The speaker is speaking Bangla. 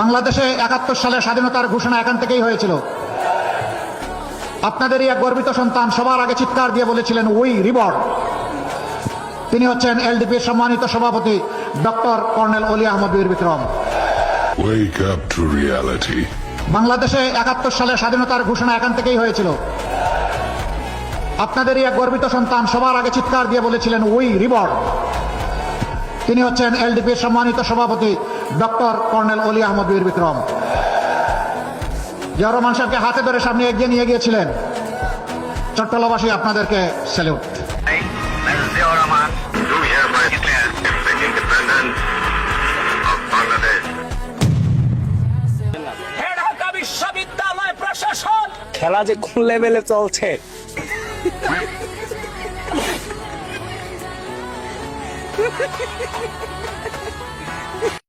বাংলাদেশে ৭১ সালে স্বাধীনতার ঘোষণা এখান থেকেই হয়েছিল। আপনাদেরই এক গর্বিত সন্তান সবার আগে চিৎকার দিয়ে বলেছিলেন উই রিবর্ন। তিনি হচ্ছেন এলডিপির সম্মানিত সভাপতি ডক্টর কর্নেল অলি আহমদ বীর Vikram. Wake up to reality. বাংলাদেশে ৭১ সালে স্বাধীনতার ঘোষণা এখান থেকেই হয়েছিল। আপনাদেরই এক গর্বিত সন্তান সবার আগে চিৎকার দিয়ে বলেছিলেন উই রিবর্ন। তিনি হচ্ছেন এলডিপির সম্মানিত সভাপতি ডক্টর কর্নেল অলি আহমদ বীর বিক্রম। জিয়াউর রহমান সাহেবকে হাতে ধরে সামনে এগিয়ে নিয়ে গিয়েছিলেন। চট্টলাবাসী আপনাদেরকে salute. Ziaur Rahman do hereby declare the independence of Bangladesh. Dhaka বিশ্ববিদ্যালয় প্রশাসন খেলা যে কোন লেভেলে চলছে।